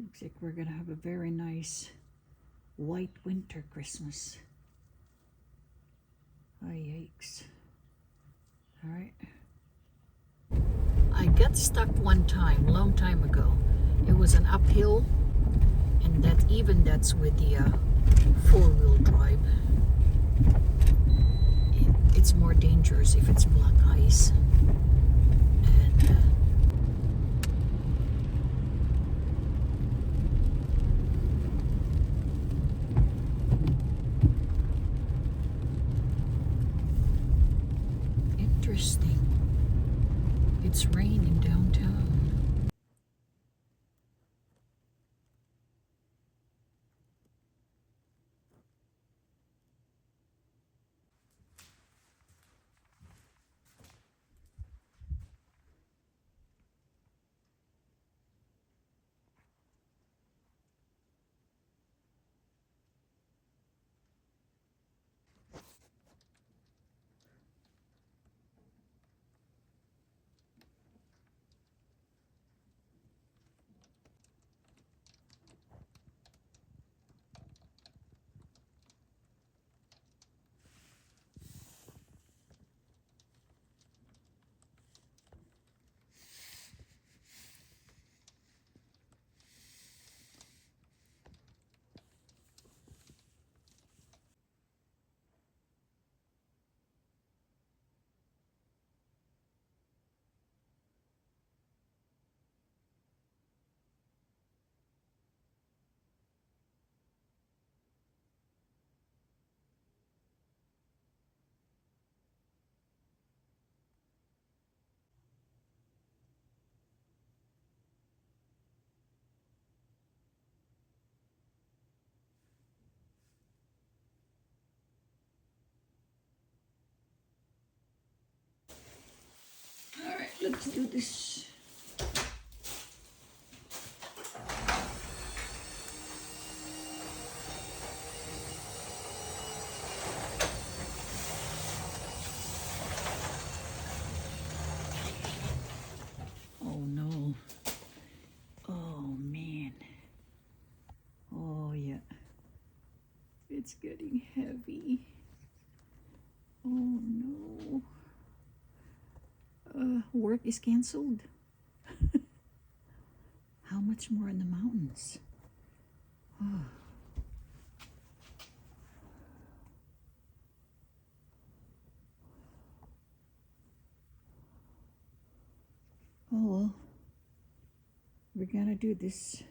Looks like we're gonna have a very nice white winter Christmas. Oh, yikes. All right. I got stuck one time, long time ago. It was an uphill, and that's with the four-wheel drive. It's more dangerous if it's black ice. And interesting. It's raining downtown. All right, let's do this. Oh no. Oh man. Oh yeah. It's getting heavy. Oh no. Work is canceled. How much more in the mountains? Oh. Oh well, we're gonna do this.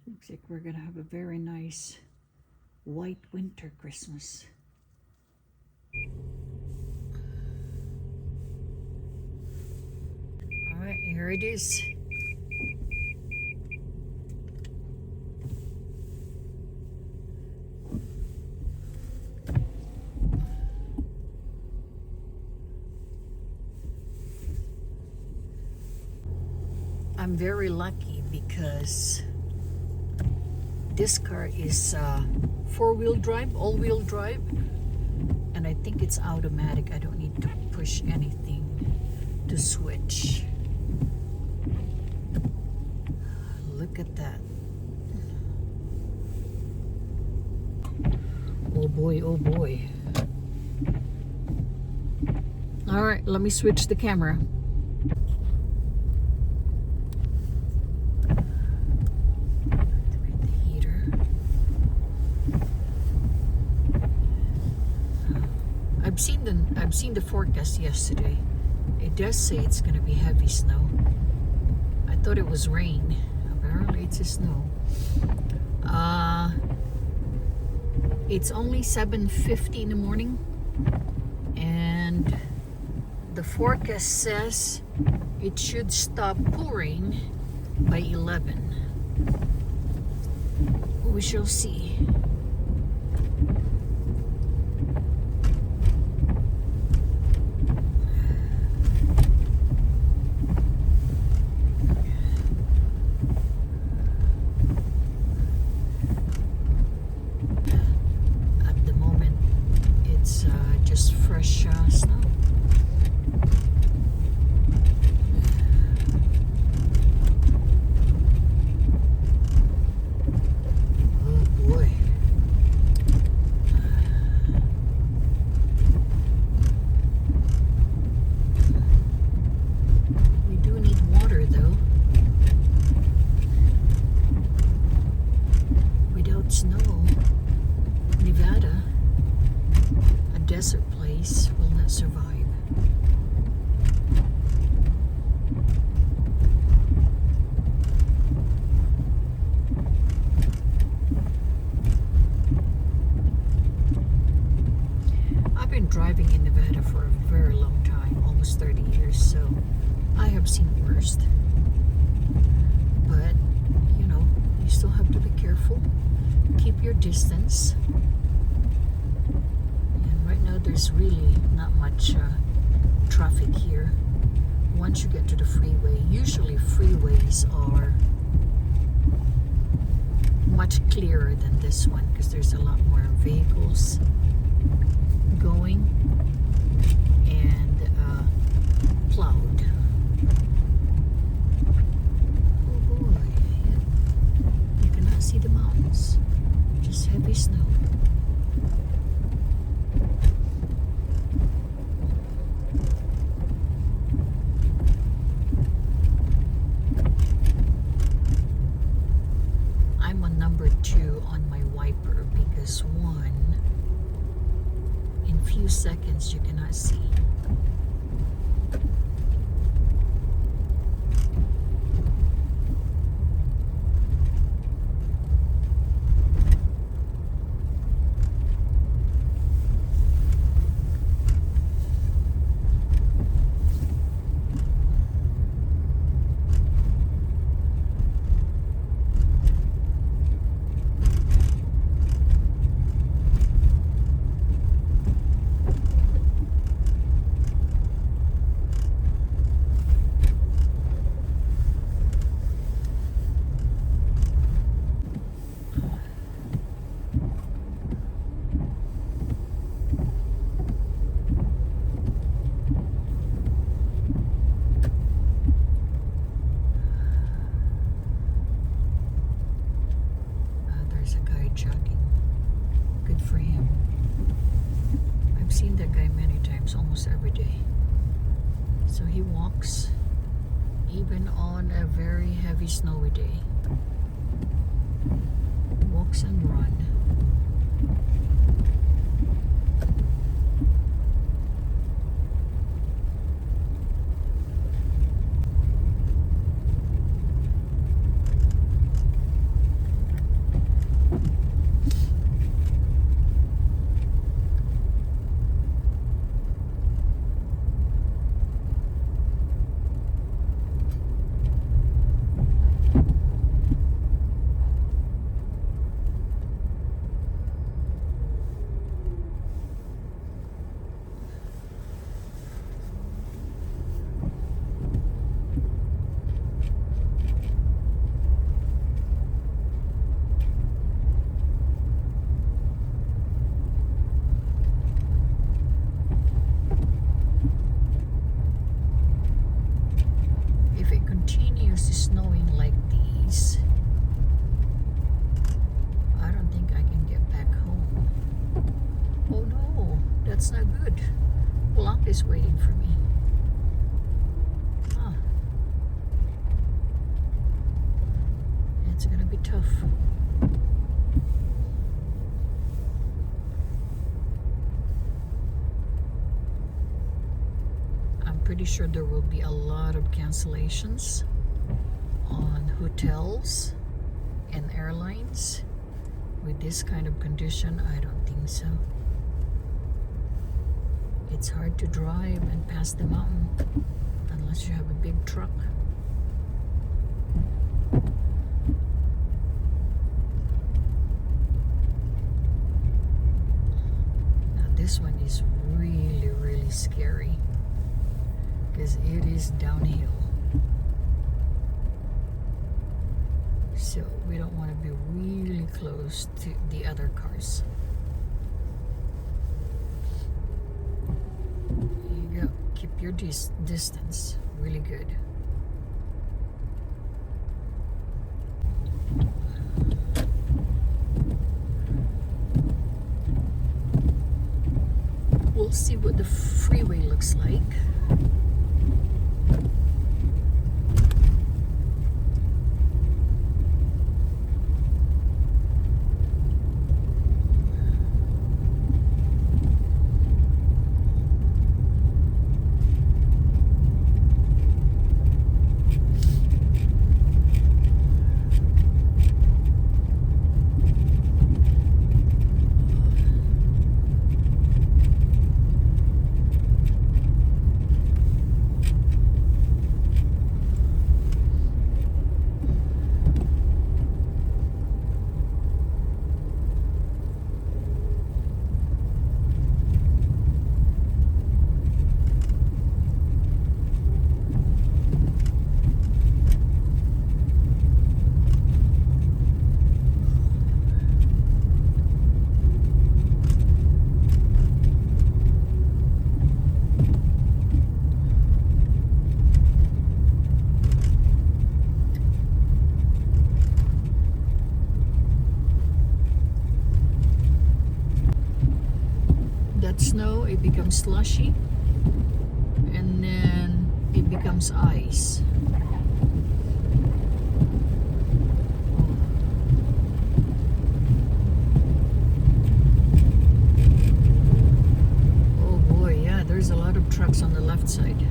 Looks like we're gonna have a very nice white winter Christmas. All right, here it is. I'm very lucky because this car is four-wheel drive, all-wheel drive, and I think it's automatic. I don't need to push anything to switch. Look at that. Oh boy, oh boy. All right, let me switch the camera. I've seen the forecast yesterday. It does say it's going to be heavy snow. I thought it was rain. Apparently it's a snow. It's only 7:50 in the morning, and the forecast says it should stop pouring by 11. We shall see. just fresh snow. Oh boy. We do need water though. Without snow, Nevada, a desert place, will not survive. I've been driving in Nevada for a very long time, almost 30 years, so I have seen worse. But, you know, you still have to be careful. Keep your distance. And right now there's really not much traffic here. Once you get to the freeway, usually freeways are much clearer than this one because there's a lot more vehicles going and plowed. Oh boy, yeah. You cannot see the mountains, just heavy snow. I'm on number 2 on my wiper because 1, in few seconds you cannot see. There's a guy jogging. Good for him. I've seen that guy many times, almost every day. So he walks even on a very heavy snowy day. Walks and run. If it continues snowing like these, I don't think I can get back home. Oh no, that's not good. Blanc is waiting for me. Huh. It's gonna be tough. I'm pretty sure there will be a lot of cancellations on hotels and airlines with this kind of condition. I don't think so. It's hard to drive and pass the mountain unless you have a big truck. Now this one is really, really scary because it is downhill. So we don't want to be really close to the other cars. your distance. Really good. We'll see what the freeway looks like. Snow, it becomes slushy, and then it becomes ice. Oh boy, yeah, there's a lot of trucks on the left side.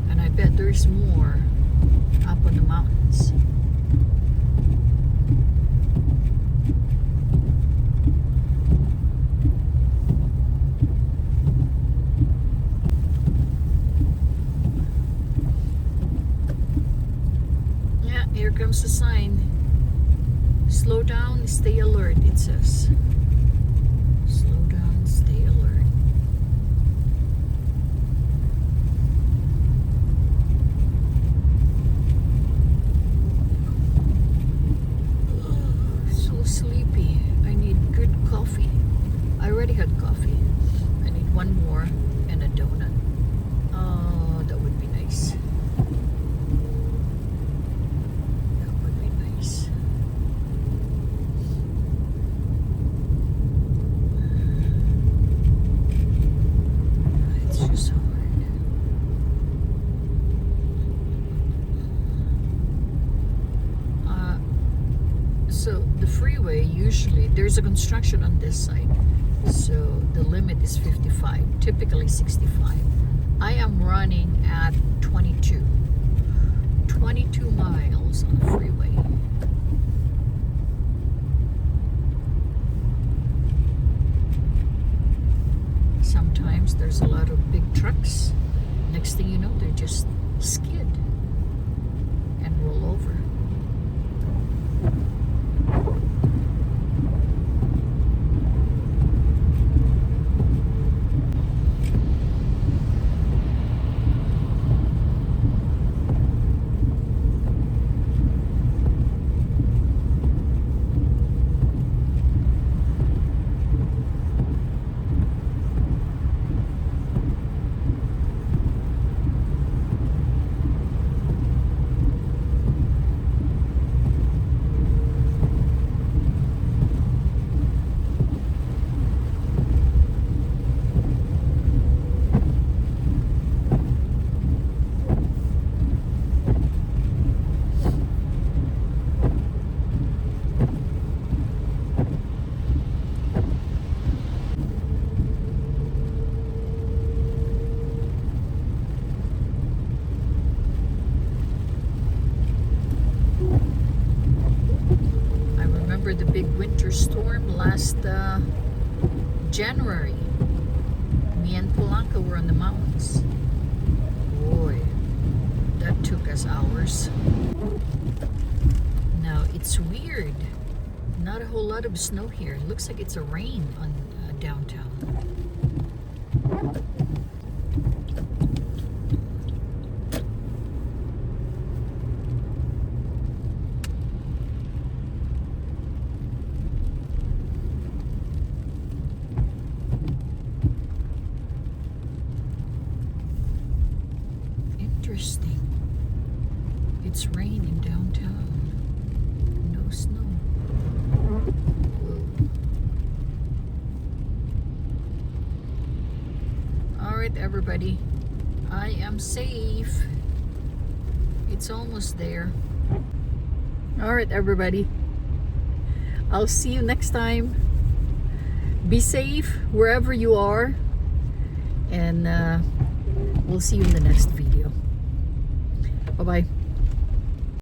And I bet there's more up on the mountains. Here comes the sign. Slow down, stay alert, it says. Slow down, stay alert. Oh, so sleepy. I need good coffee. I already had coffee. I need one more and a donut. Oh, that would be nice. So the freeway, usually there's a construction on this side, so the limit is 55, typically 65. I am running at 22 miles on the freeway. Sometimes there's a lot of big trucks. Next thing you know, they just skid and roll over. The big winter storm last January. Me and Polanco were on the mountains. Boy, that took us hours. Now it's weird. Not a whole lot of snow here. It looks like it's a rain on downtown. it's raining downtown. No snow. All right, everybody. I am safe. It's almost there. All right, everybody. I'll see you next time. Be safe wherever you are. And we'll see you in the next video. Bye-bye.